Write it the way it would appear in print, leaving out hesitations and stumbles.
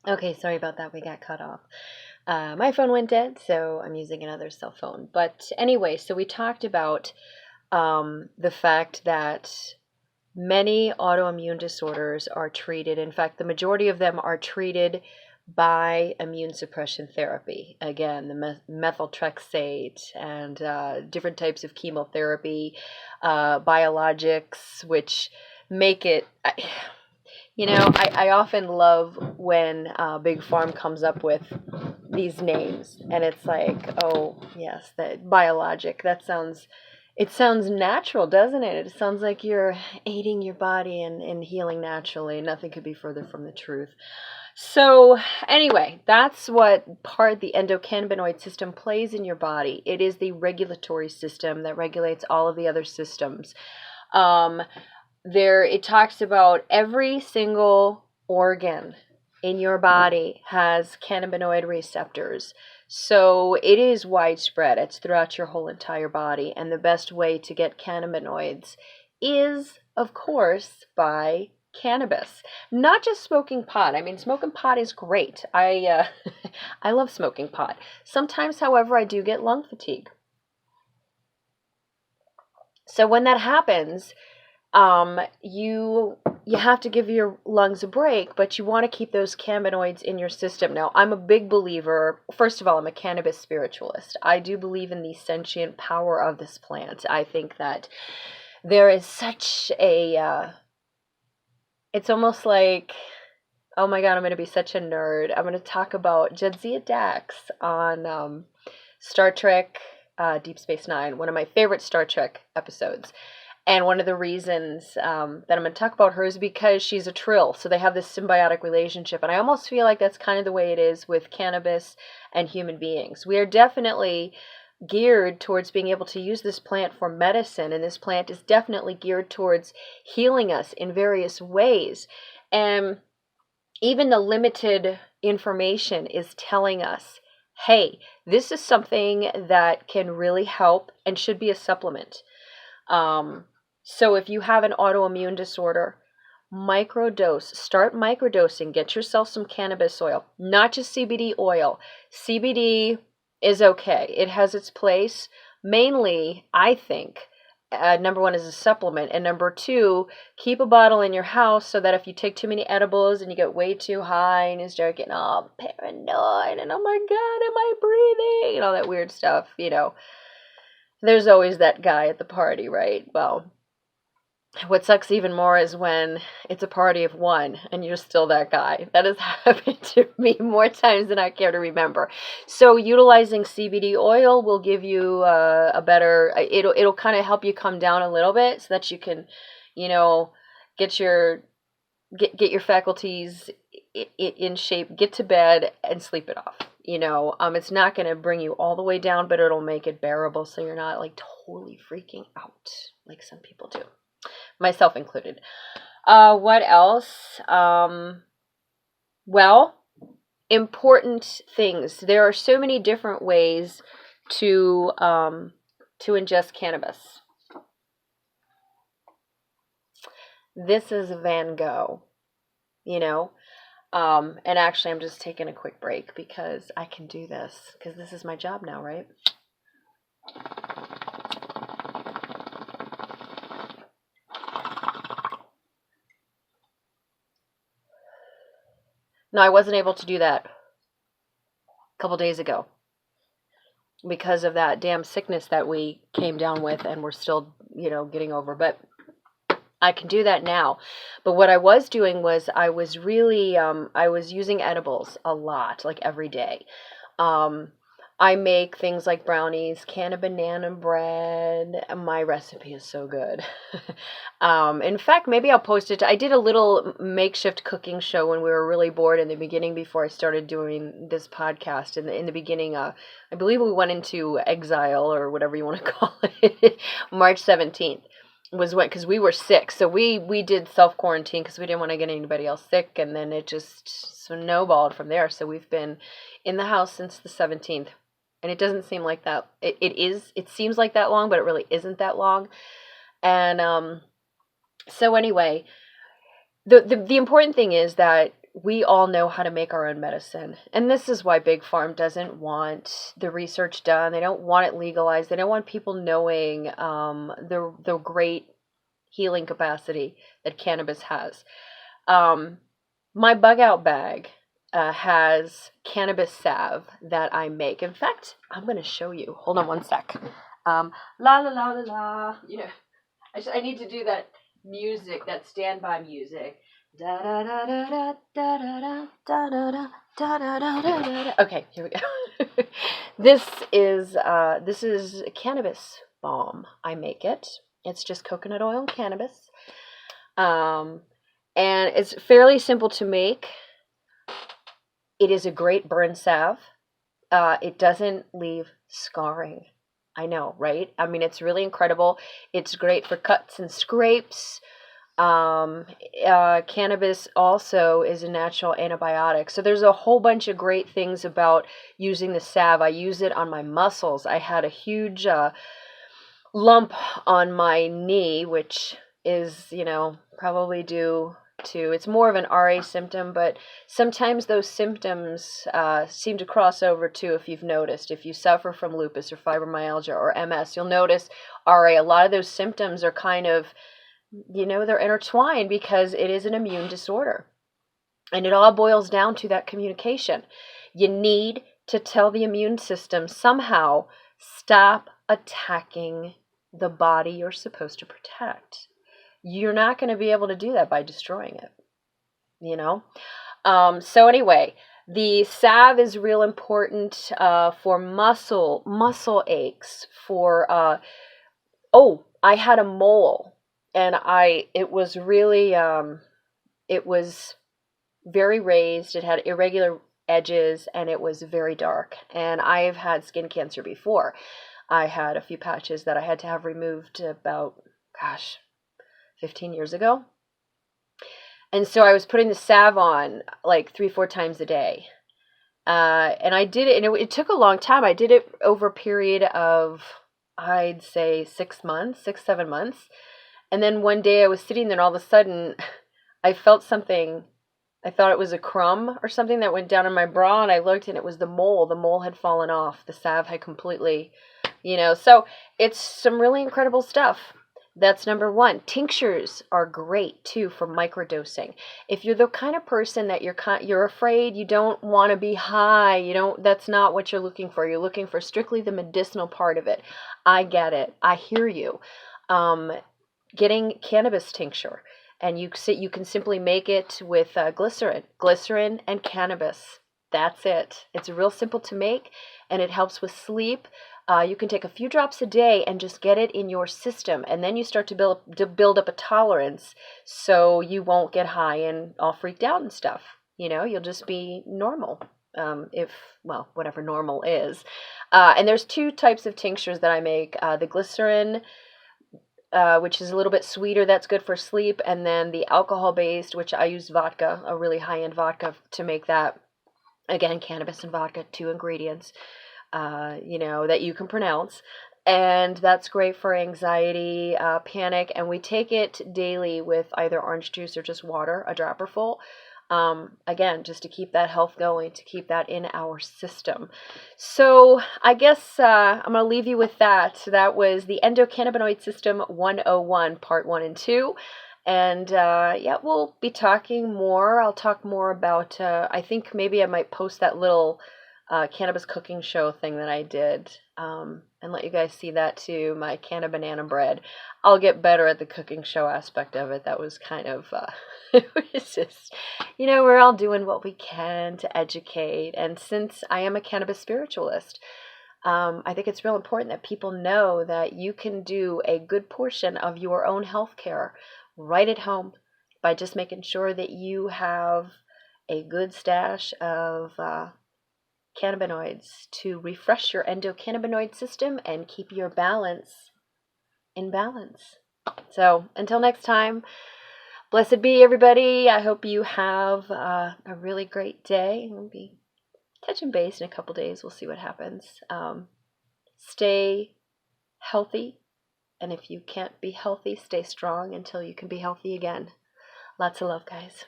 Okay, sorry about that. We got cut off. My phone went dead, so I'm using another cell phone. But anyway, so we talked about the fact that many autoimmune disorders are treated. In fact, the majority of them are treated by immune suppression therapy. Again, the methotrexate and different types of chemotherapy, biologics, which make it. I often love when Big Farm comes up with these names, and it's like, oh yes, that biologic. It sounds natural, doesn't it? It sounds like you're aiding your body and healing naturally. Nothing could be further from the truth. So anyway, that's what part the endocannabinoid system plays in your body. It is the regulatory system that regulates all of the other systems. Um, it talks about every single organ in your body has cannabinoid receptors. So it is widespread. It's throughout your whole entire body. And the best way to get cannabinoids is, of course, by cannabis. Not just smoking pot. I mean, smoking pot is great. I love smoking pot. Sometimes, however, I do get lung fatigue. So when that happens, you have to give your lungs a break, but you want to keep those cannabinoids in your system. Now, I'm a big believer. First of all, I'm a cannabis spiritualist. I do believe in the sentient power of this plant. I think that there is such a it's almost like, oh my God, I'm going to be such a nerd. I'm going to talk about Jadzia Dax on Star Trek Deep Space Nine, one of my favorite Star Trek episodes. And one of the reasons that I'm going to talk about her is because she's a trill. So they have this symbiotic relationship. And I almost feel like that's kind of the way it is with cannabis and human beings. We are definitely geared towards being able to use this plant for medicine. And this plant is definitely geared towards healing us in various ways. And even the limited information is telling us, hey, this is something that can really help and should be a supplement. So if you have an autoimmune disorder, start microdosing, get yourself some cannabis oil, not just CBD oil. CBD is okay. It has its place. Mainly, I think, number one is a supplement, and number two, keep a bottle in your house so that if you take too many edibles and you get way too high and you start getting all paranoid and oh my God, am I breathing? And all that weird stuff, There's always that guy at the party, right? Well, what sucks even more is when it's a party of one and you're still that guy. That has happened to me more times than I care to remember. So utilizing CBD oil will give you a better, it'll kind of help you come down a little bit so that you can, get your faculties in shape, get to bed and sleep it off. It's not going to bring you all the way down, but it'll make it bearable so you're not like totally freaking out like some people do. Myself included. What else? Well, important things. There are so many different ways to ingest cannabis. This is Van Gogh, and actually I'm just taking a quick break because I can do this because this is my job now, right? No, I wasn't able to do that a couple days ago because of that damn sickness that we came down with and we're still, getting over. But I can do that now. But what I was doing was I was using edibles a lot, like every day. I make things like brownies, can of banana bread. My recipe is so good. In fact, maybe I'll post it. I did a little makeshift cooking show when we were really bored in the beginning before I started doing this podcast. In the beginning, I believe we went into exile or whatever you want to call it, March 17th. Was when, because we were sick, so we did self-quarantine because we didn't want to get anybody else sick, and then it just snowballed from there. So we've been in the house since the 17th, and it doesn't seem like that. It seems like that long, but it really isn't that long. And so anyway, the important thing is that we all know how to make our own medicine. And this is why Big Farm doesn't want the research done. They don't want it legalized. They don't want people knowing the great healing capacity that cannabis has. My bug out bag has cannabis salve that I make. In fact, I'm going to show you. Hold on one sec. La la la la la. You know, I need to do that music, that standby music. Da da da da da da da da da da da da da da. Okay, here we go. This is cannabis balm. I make it. It's just coconut oil and cannabis. And it's fairly simple to make. It is a great burn salve. It doesn't leave scarring. I know, right? I mean, it's really incredible. It's great for cuts and scrapes. Cannabis also is a natural antibiotic. So there's a whole bunch of great things about using the salve. I use it on my muscles. I had a huge lump on my knee, which is, probably due to, it's more of an RA symptom, but sometimes those symptoms seem to cross over too, if you've noticed. If you suffer from lupus or fibromyalgia or MS, you'll notice RA. A lot of those symptoms are kind of, they're intertwined because it is an immune disorder. And it all boils down to that communication. You need to tell the immune system somehow, stop attacking the body you're supposed to protect. You're not going to be able to do that by destroying it, So anyway, the salve is real important for muscle aches. For I had a mole, and it was really it was very raised. It had irregular edges, and it was very dark. And I've had skin cancer before. I had a few patches that I had to have removed about, 15 years ago. And so I was putting the salve on like 3-4 times a day. And I did it, and it took a long time. I did it over a period of, I'd say 6-7 months. And then one day I was sitting there, and all of a sudden I felt something. I thought it was a crumb or something that went down in my bra, and I looked, and it was the mole. The mole had fallen off. The salve had completely, So it's some really incredible stuff. That's number one. Tinctures are great too for microdosing. If you're the kind of person that you're afraid, you don't want to be high, that's not what you're looking for. You're looking for strictly the medicinal part of it. I get it. I hear you. Getting cannabis tincture, and you can simply make it with glycerin and cannabis. That's it. It's real simple to make, and it helps with sleep. You can take a few drops a day and just get it in your system, and then you start to build up a tolerance, so you won't get high and all freaked out and stuff. You'll just be normal, whatever normal is. And there's 2 types of tinctures that I make. The glycerin, which is a little bit sweeter, that's good for sleep, and then the alcohol-based, which I use vodka, a really high-end vodka to make that. Again, cannabis and vodka, 2 ingredients. That you can pronounce, and that's great for anxiety, panic, and we take it daily with either orange juice or just water, a dropper full. Again, just to keep that health going, to keep that in our system. So I guess I'm going to leave you with that. So that was the Endocannibinoid System 101, Part 1 and 2. And we'll be talking more. I'll talk more about, I think maybe I might post that little cannabis cooking show thing that I did, and let you guys see that too, my canna banana bread. I'll get better at the cooking show aspect of it. That was kind of, it was just, we're all doing what we can to educate. And since I am a cannabis spiritualist, I think it's real important that people know that you can do a good portion of your own health care right at home by just making sure that you have a good stash of cannabinoids to refresh your endocannabinoid system and keep your balance in balance. So until next time, blessed be everybody. I hope you have a really great day. We'll be touching base in a couple days. We'll see what happens. Stay healthy, and if you can't be healthy, stay strong until you can be healthy again. Lots of love, guys.